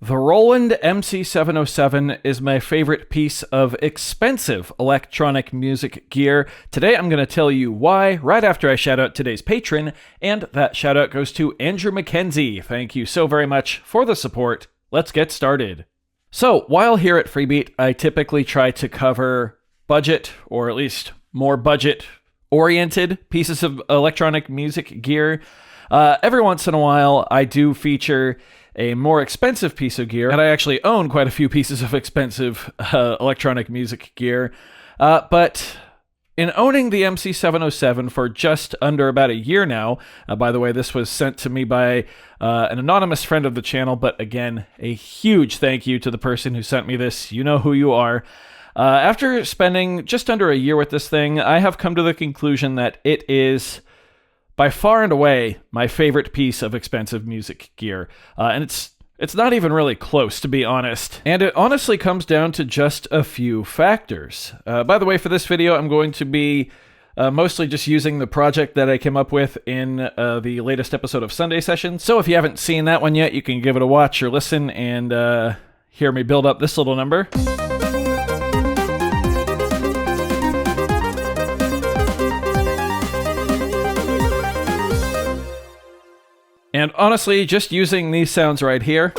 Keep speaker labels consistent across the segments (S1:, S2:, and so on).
S1: The Roland MC707 is my favorite piece of expensive electronic music gear. Today I'm going to tell you why right after I shout out today's patron, and that shout out goes to Andrew McKenzie. Thank you so very much for the support. Let's get started. So, while here at Freebeat, I typically try to cover budget, or at least more budget-oriented pieces of electronic music gear. Every once in a while, I do feature a more expensive piece of gear, and I actually own quite a few pieces of expensive electronic music gear. But in owning the MC707 for just under about a year now, by the way, this was sent to me by an anonymous friend of the channel, but again, a huge thank you to the person who sent me this. You know who you are. After spending just under a year with this thing, I have come to the conclusion that it is by far and away my favorite piece of expensive music gear. And it's not even really close, to be honest. And it honestly comes down to just a few factors. By the way, for this video, I'm going to be mostly just using the project that I came up with in the latest episode of Sunday Sessions. So if you haven't seen that one yet, you can give it a watch or listen and hear me build up this little number. And honestly, just using these sounds right here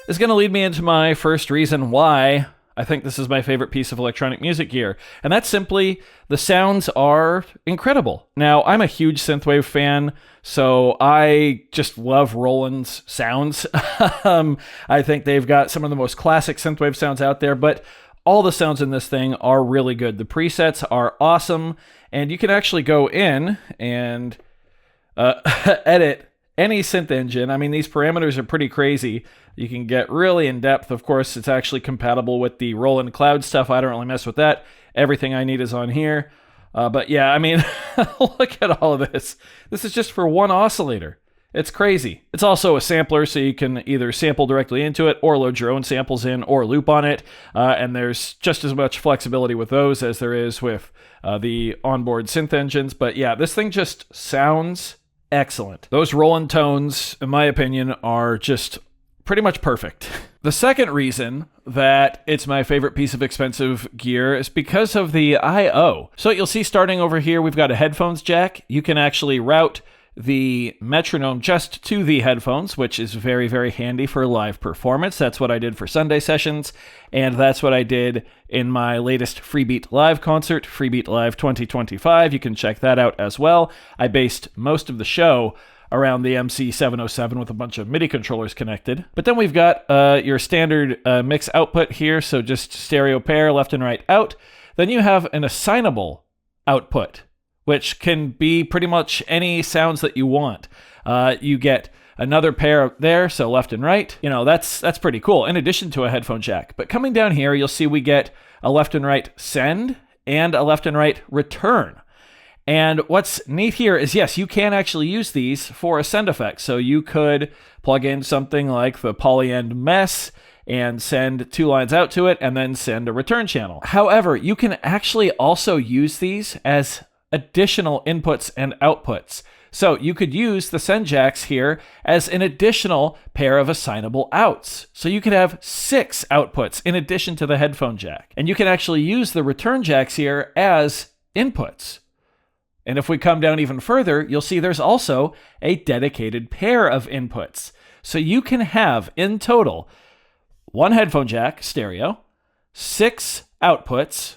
S1: is going to lead me into my first reason why I think this is my favorite piece of electronic music gear. And that's simply, the sounds are incredible. Now, I'm a huge synthwave fan, so I just love Roland's sounds. I think they've got some of the most classic synthwave sounds out there, but all the sounds in this thing are really good. The presets are awesome, and you can actually go in and edit any synth engine. I mean, these parameters are pretty crazy. You can get really in-depth. Of course, it's actually compatible with the Roland Cloud stuff. I don't really mess with that. Everything I need is on here. But yeah, I mean, look at all of this. This is just for one oscillator. It's crazy. It's also a sampler, so you can either sample directly into it or load your own samples in or loop on it. And there's just as much flexibility with those as there is with the onboard synth engines. But yeah, this thing just sounds excellent. Those Roland tones, in my opinion, are just pretty much perfect. The second reason that it's my favorite piece of expensive gear is because of the I/O. So you'll see starting over here, we've got a headphones jack. You can actually route the metronome just to the headphones, which is very, very handy for live performance. That's what I did for Sunday Sessions, and that's what I did in my latest Freebeat Live concert, Freebeat Live 2025. You can check that out as well. I based most of the show around the MC707 with a bunch of MIDI controllers connected. But then we've got your standard mix output here, so just stereo pair, left and right out. Then you have an assignable output, which can be pretty much any sounds that you want. You get another pair there, so left and right. You know, that's pretty cool, in addition to a headphone jack. But coming down here, you'll see we get a left and right send and a left and right return. And what's neat here is, yes, you can actually use these for a send effect. So you could plug in something like the polyend mess and send 2 lines out to it and then send a return channel. However, you can actually also use these as additional inputs and outputs. So you could use the send jacks here as an additional pair of assignable outs. So you could have 6 outputs in addition to the headphone jack. And you can actually use the return jacks here as inputs. And if we come down even further, you'll see there's also a dedicated pair of inputs. So you can have, in total, 1 headphone jack, stereo, 6 outputs,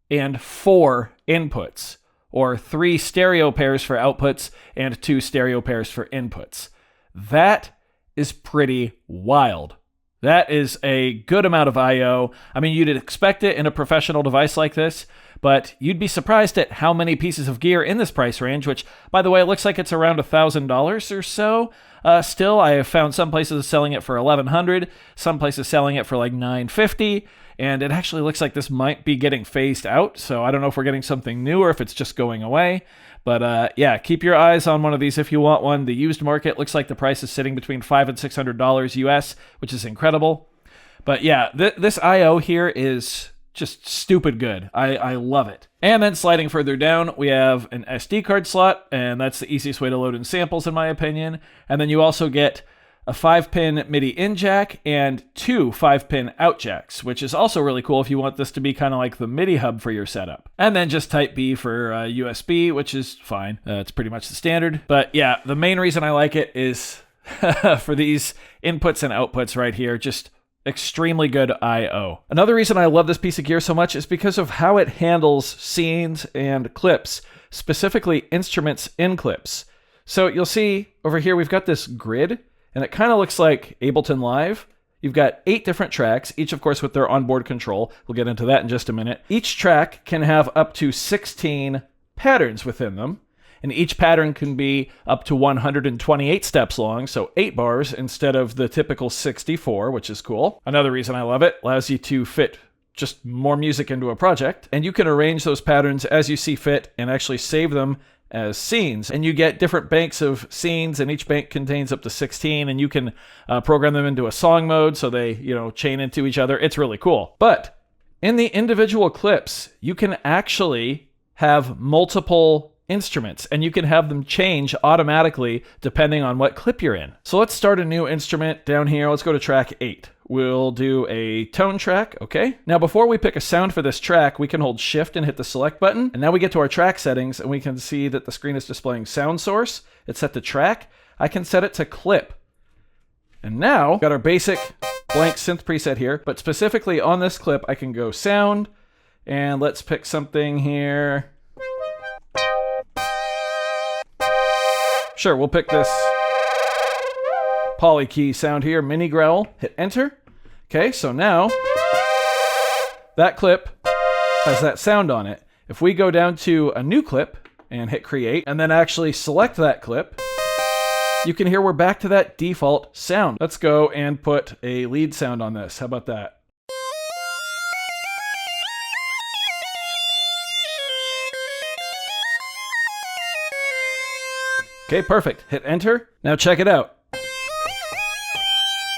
S1: and 4 inputs. Or 3 stereo pairs for outputs and 2 stereo pairs for inputs. That is pretty wild. That is a good amount of I/O. I mean, you'd expect it in a professional device like this, but you'd be surprised at how many pieces of gear in this price range, which, by the way, it looks like it's around $1,000 or so. Still, I have found some places selling it for $1,100, some places selling it for like $950, and it actually looks like this might be getting phased out, so I don't know if we're getting something new or if it's just going away. But yeah, keep your eyes on one of these if you want one. The used market looks like the price is sitting between $500 and $600 US, which is incredible. But yeah, this I/O here is just stupid good. I love it. And then sliding further down, we have an SD card slot, and that's the easiest way to load in samples in my opinion. And then you also get a 5-pin MIDI in jack and 2 5-pin out jacks, which is also really cool if you want this to be kind of like the MIDI hub for your setup. And then just Type B for USB, which is fine. It's pretty much the standard. But yeah, the main reason I like it is for these inputs and outputs right here, just extremely good I/O. Another reason I love this piece of gear so much is because of how it handles scenes and clips, specifically instruments in clips. So you'll see over here we've got this grid, and it kind of looks like Ableton Live. You've got 8 different tracks, each of course with their onboard control. We'll get into that in just a minute. Each track can have up to 16 patterns within them, and each pattern can be up to 128 steps long, so 8 bars instead of the typical 64, which is cool. Another reason I love it, allows you to fit just more music into a project, and you can arrange those patterns as you see fit and actually save them as scenes, and you get different banks of scenes, and each bank contains up to 16, and you can program them into a song mode so they, chain into each other. It's really cool. But in the individual clips, you can actually have multiple instruments, and you can have them change automatically depending on what clip you're in. So let's start a new instrument down here. Let's go to track 8. We'll do a tone track, okay? Now before we pick a sound for this track, we can hold shift and hit the select button, and now we get to our track settings, and we can see that the screen is displaying sound source. It's set to track. I can set it to clip. And now, we've got our basic blank synth preset here, but specifically on this clip, I can go sound, and let's pick something here. Sure, we'll pick this poly key sound here, mini growl, hit enter. Okay, so now that clip has that sound on it. If we go down to a new clip and hit create, and then actually select that clip, you can hear we're back to that default sound. Let's go and put a lead sound on this. How about that? Okay, perfect. Hit enter. Now check it out.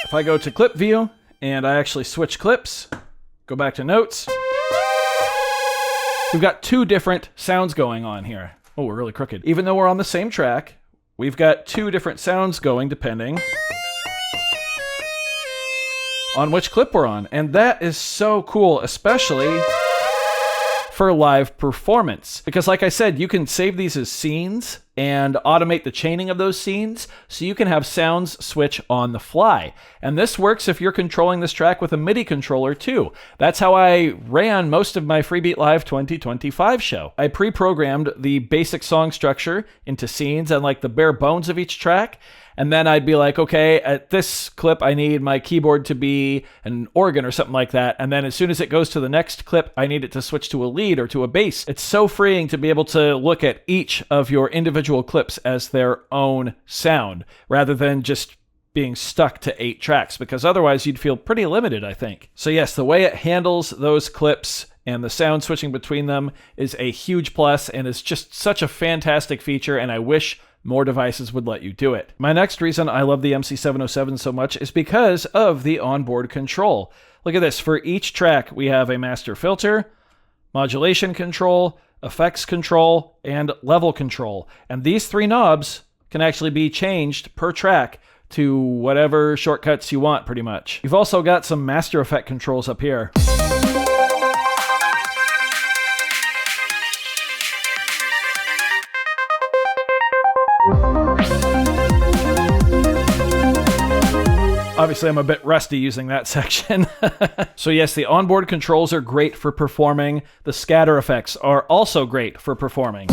S1: If I go to clip view and I actually switch clips, go back to notes, we've got 2 different sounds going on here. Oh, we're really crooked. Even though we're on the same track, we've got 2 different sounds going depending on which clip we're on. And that is so cool, especially for live performance. Because like I said, you can save these as scenes and automate the chaining of those scenes so you can have sounds switch on the fly. And this works if you're controlling this track with a MIDI controller too. That's how I ran most of my Freebeat Live 2025 show. I pre-programmed the basic song structure into scenes and like the bare bones of each track. And then I'd be like, okay, at this clip, I need my keyboard to be an organ or something like that. And then as soon as it goes to the next clip, I need it to switch to a lead or to a bass. It's so freeing to be able to look at each of your individual clips as their own sound, rather than just being stuck to 8 tracks, because otherwise you'd feel pretty limited, I think. So yes, the way it handles those clips and the sound switching between them is a huge plus, and it's just such a fantastic feature, and I wish more devices would let you do it. My next reason I love the MC707 so much is because of the onboard control. Look at this. For each track, we have a master filter, modulation control, effects control, and level control. And these 3 knobs can actually be changed per track to whatever shortcuts you want, pretty much. You've also got some master effect controls up here. Obviously, I'm a bit rusty using that section. So yes, the onboard controls are great for performing. The scatter effects are also great for performing.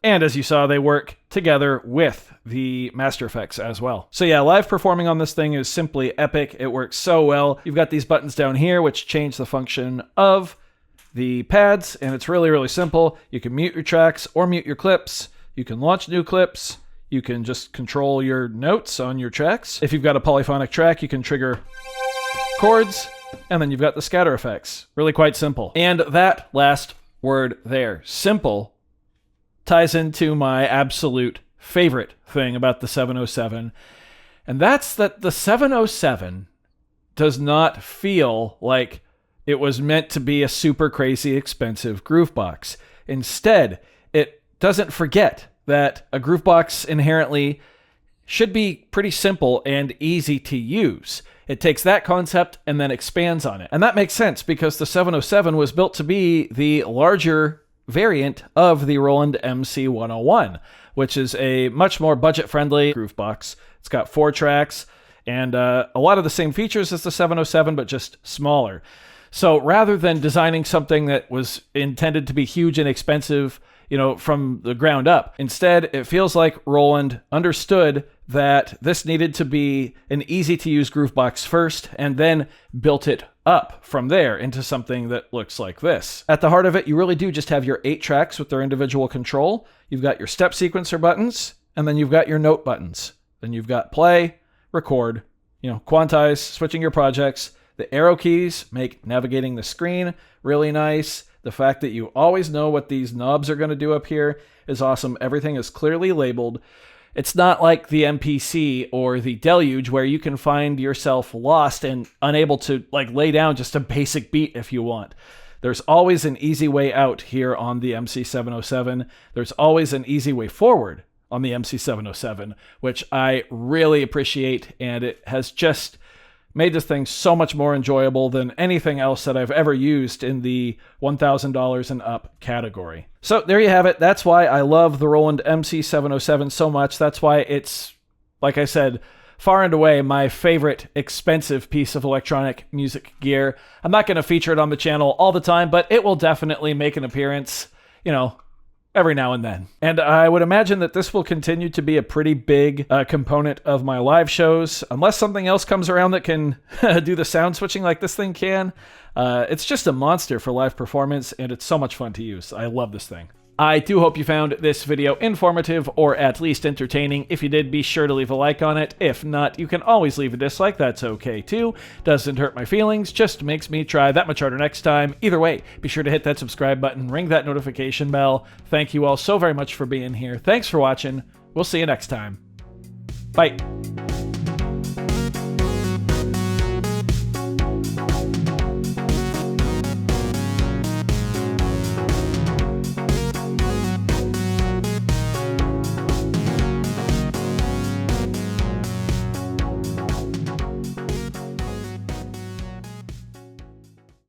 S1: And as you saw, they work together with the Master Effects as well. So yeah, live performing on this thing is simply epic. It works so well. You've got these buttons down here which change the function of the pads, and it's really, really simple. You can mute your tracks or mute your clips. You can launch new clips. You can just control your notes on your tracks. If you've got a polyphonic track, you can trigger chords, and then you've got the scatter effects. Really quite simple. And that last word there, simple, ties into my absolute favorite thing about the 707, and that's that the 707 does not feel like it was meant to be a super crazy expensive groovebox. Instead, it doesn't forget that a groovebox inherently should be pretty simple and easy to use. It takes that concept and then expands on it. And that makes sense because the 707 was built to be the larger variant of the Roland MC101, which is a much more budget-friendly groovebox. It's got 4 tracks and a lot of the same features as the 707, but just smaller. So rather than designing something that was intended to be huge and expensive, from the ground up, instead, it feels like Roland understood that this needed to be an easy-to-use groovebox first, and then built it up from there into something that looks like this. At the heart of it, you really do just have your 8 tracks with their individual control. You've got your step sequencer buttons, and then you've got your note buttons. Then you've got play, record, quantize, switching your projects. The arrow keys make navigating the screen really nice. The fact that you always know what these knobs are going to do up here is awesome. Everything is clearly labeled. It's not like the MPC or the Deluge where you can find yourself lost and unable to lay down just a basic beat if you want. There's always an easy way out here on the MC707. There's always an easy way forward on the MC707, which I really appreciate, and it has just made this thing so much more enjoyable than anything else that I've ever used in the $1,000 and up category. So there you have it. That's why I love the Roland MC707 so much. That's why it's, like I said, far and away my favorite expensive piece of electronic music gear. I'm not going to feature it on the channel all the time, but it will definitely make an appearance, every now and then. And I would imagine that this will continue to be a pretty big component of my live shows, unless something else comes around that can do the sound switching like this thing can. It's just a monster for live performance, and it's so much fun to use. I love this thing. I do hope you found this video informative or at least entertaining. If you did, be sure to leave a like on it. If not, you can always leave a dislike. That's okay too. Doesn't hurt my feelings, just makes me try that much harder next time. Either way, be sure to hit that subscribe button, ring that notification bell. Thank you all so very much for being here. Thanks for watching. We'll see you next time. Bye.